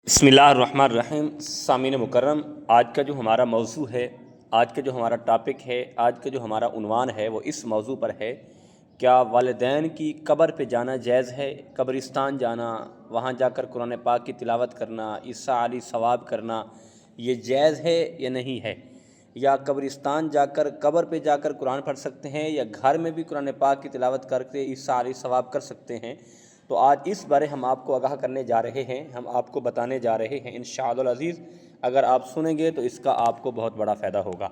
بسم اللہ الرحمن الرحیم۔ سامعین مکرم، آج کا جو ہمارا موضوع ہے، آج کا جو ہمارا ٹاپک ہے، آج کا جو ہمارا عنوان ہے وہ اس موضوع پر ہے: کیا والدین کی قبر پہ جانا جائز ہے؟ قبرستان جانا، وہاں جا کر قرآن پاک کی تلاوت کرنا، عیسیٰ علیہ ثواب کرنا، یہ جائز ہے یا نہیں ہے؟ یا قبرستان جا کر قبر پہ جا کر قرآن پڑھ سکتے ہیں، یا گھر میں بھی قرآن پاک کی تلاوت کر کے عیسیٰ علیہ ثواب کر سکتے ہیں؟ تو آج اس بارے ہم آپ کو آگاہ کرنے جا رہے ہیں، ہم آپ کو بتانے جا رہے ہیں انشاءاللہ العزیز۔ اگر آپ سنیں گے تو اس کا آپ کو بہت بڑا فائدہ ہوگا۔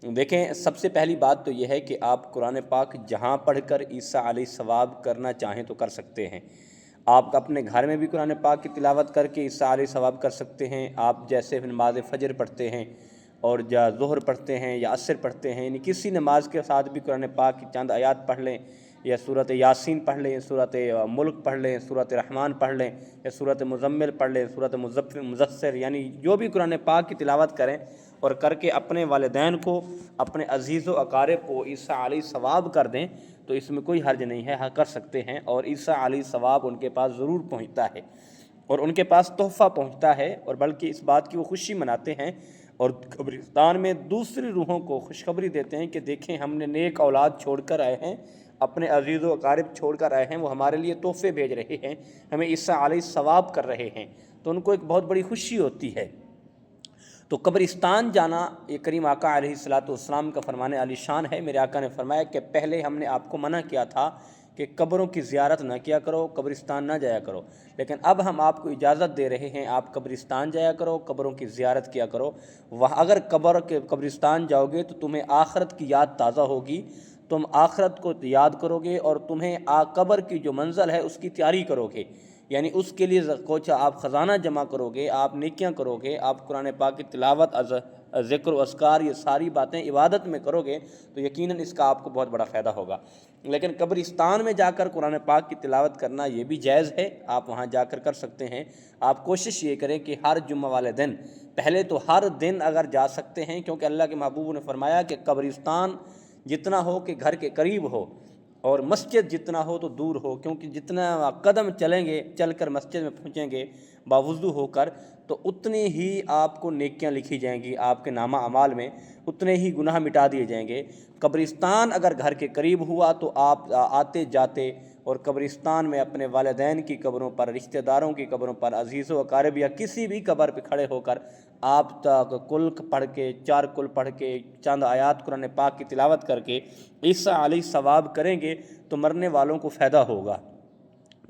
دیکھیں، سب سے پہلی بات تو یہ ہے کہ آپ قرآن پاک جہاں پڑھ کر عیسیٰ علیہ ثواب کرنا چاہیں تو کر سکتے ہیں۔ آپ اپنے گھر میں بھی قرآن پاک کی تلاوت کر کے عیسیٰ علیہ ثواب کر سکتے ہیں۔ آپ جیسے نماز فجر پڑھتے ہیں اور یا ظہر پڑھتے ہیں یا عصر پڑھتے ہیں، یعنی کسی نماز کے ساتھ بھی قرآن پاک کی چند آیات پڑھ لیں، یا سورۃ یاسین پڑھ لیں، سورۃ ملک پڑھ لیں، سورۃ رحمان پڑھ لیں، یا سورۃ مزمل پڑھ لیں، سورۃ مزثر، یعنی جو بھی قرآن پاک کی تلاوت کریں اور کر کے اپنے والدین کو، اپنے عزیز و اقارب کو عیسیٰ علیہ ثواب کر دیں تو اس میں کوئی حرج نہیں ہے، کر سکتے ہیں، اور عیسیٰ علیہ ثواب ان کے پاس ضرور پہنچتا ہے اور ان کے پاس تحفہ پہنچتا ہے، اور بلکہ اس بات کی وہ خوشی مناتے ہیں اور قبرستان میں دوسری روحوں کو خوشخبری دیتے ہیں کہ دیکھیں، ہم نے نیک اولاد چھوڑ کر آئے ہیں، اپنے عزیز و اقارب چھوڑ کر آئے ہیں، وہ ہمارے لیے تحفے بھیج رہے ہیں، ہمیں عیسیٰ علیہ ثواب کر رہے ہیں، تو ان کو ایک بہت بڑی خوشی ہوتی ہے۔ تو قبرستان جانا یہ کریم آقا علیہ الصلاۃ والسلام کا فرمان عالی شان ہے۔ میرے آقا نے فرمایا کہ پہلے ہم نے آپ کو منع کیا تھا کہ قبروں کی زیارت نہ کیا کرو، قبرستان نہ جایا کرو، لیکن اب ہم آپ کو اجازت دے رہے ہیں، آپ قبرستان جایا کرو، قبروں کی زیارت کیا کرو۔ وہاں اگر قبرستان جاؤ گے تو تمہیں آخرت کی یاد تازہ ہوگی، تم آخرت کو یاد کرو گے، اور تمہیں قبر کی جو منزل ہے اس کی تیاری کرو گے، یعنی اس کے لیے کچھ آپ خزانہ جمع کرو گے، آپ نیکیاں کرو گے، آپ قرآن پاک کی تلاوت، ذکر و اذکار، یہ ساری باتیں عبادت میں کرو گے تو یقیناً اس کا آپ کو بہت بڑا فائدہ ہوگا۔ لیکن قبرستان میں جا کر قرآن پاک کی تلاوت کرنا یہ بھی جائز ہے، آپ وہاں جا کر سکتے ہیں۔ آپ کوشش یہ کریں کہ ہر جمعہ والے دن، پہلے تو ہر دن اگر جا سکتے ہیں، کیونکہ اللہ کے محبوب نے فرمایا کہ قبرستان جتنا ہو کہ گھر کے قریب ہو، اور مسجد جتنا ہو تو دور ہو، کیونکہ جتنا قدم چلیں گے، چل کر مسجد میں پہنچیں گے باوضو ہو کر، تو اتنی ہی آپ کو نیکیاں لکھی جائیں گی، آپ کے نامہ اعمال میں اتنے ہی گناہ مٹا دیے جائیں گے۔ قبرستان اگر گھر کے قریب ہوا تو آپ آتے جاتے اور قبرستان میں اپنے والدین کی قبروں پر، رشتہ داروں کی قبروں پر، عزیز و اقارب یا کسی بھی قبر پہ کھڑے ہو کر آپ کل پڑھ کے، 4 کل پڑھ کے، چند آیات قرآن پاک کی تلاوت کر کے عیسیٰ علیہ ثواب کریں گے تو مرنے والوں کو فائدہ ہوگا،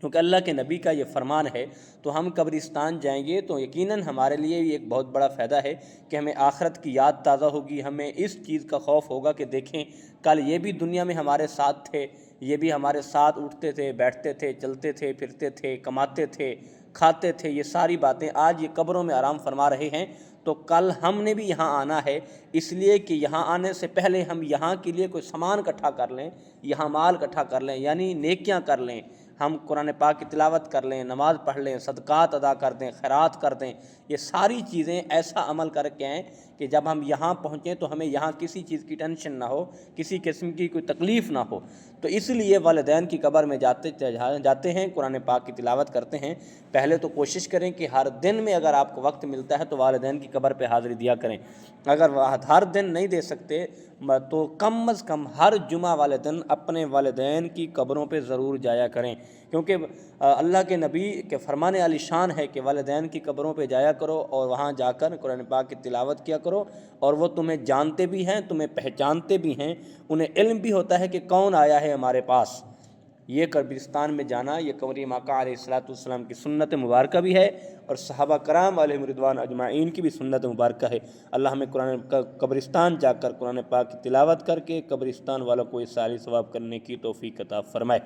کیونکہ اللہ کے نبی کا یہ فرمان ہے۔ تو ہم قبرستان جائیں گے تو یقیناً ہمارے لیے بھی ایک بہت بڑا فائدہ ہے کہ ہمیں آخرت کی یاد تازہ ہوگی، ہمیں اس چیز کا خوف ہوگا کہ دیکھیں، کل یہ بھی دنیا میں ہمارے ساتھ تھے، یہ بھی ہمارے ساتھ اٹھتے تھے، بیٹھتے تھے، چلتے تھے، پھرتے تھے، کماتے تھے، کھاتے تھے، یہ ساری باتیں آج یہ قبروں میں آرام فرما رہے ہیں، تو کل ہم نے بھی یہاں آنا ہے، اس لیے کہ یہاں آنے سے پہلے ہم یہاں کے لیے کوئی سامان اکٹھا کر لیں، یہاں مال اکٹھا کر لیں، یعنی نیکیاں کر لیں، ہم قرآن پاک کی تلاوت کر لیں، نماز پڑھ لیں، صدقات ادا کر دیں، خیرات کر دیں، یہ ساری چیزیں ایسا عمل کر کے آئیں کہ جب ہم یہاں پہنچیں تو ہمیں یہاں کسی چیز کی ٹینشن نہ ہو، کسی قسم کی کوئی تکلیف نہ ہو۔ تو اس لیے والدین کی قبر میں جاتے ہیں، قرآن پاک کی تلاوت کرتے ہیں۔ پہلے تو کوشش کریں کہ ہر دن میں اگر آپ کو وقت ملتا ہے تو والدین کی قبر پہ حاضری دیا کریں۔ اگر ہر دن نہیں دے سکتے تو کم از کم ہر جمعہ والے دن اپنے والدین کی قبروں پہ ضرور جایا کریں، کیونکہ اللہ کے نبی کے فرمان عالی شان ہے کہ والدین کی قبروں پہ جایا کرو اور وہاں جا کر قرآن پاک کی تلاوت کیا کرو، اور وہ تمہیں جانتے بھی ہیں، تمہیں پہچانتے بھی ہیں، انہیں علم بھی ہوتا ہے کہ کون آیا ہے ہمارے پاس۔ یہ قبرستان میں جانا یہ کریم آقا علیہ الصلاۃ والسلام کی سنت مبارکہ بھی ہے، اور صحابہ کرام علیہم رضوان اجمعین کی بھی سنت مبارکہ ہے۔ اللہ ہمیں قبرستان جا کر قرآن پاک کی تلاوت کر کے قبرستان والوں کو عیسیٰ علیہ ثواب کرنے کی توفیق عطا فرمائے۔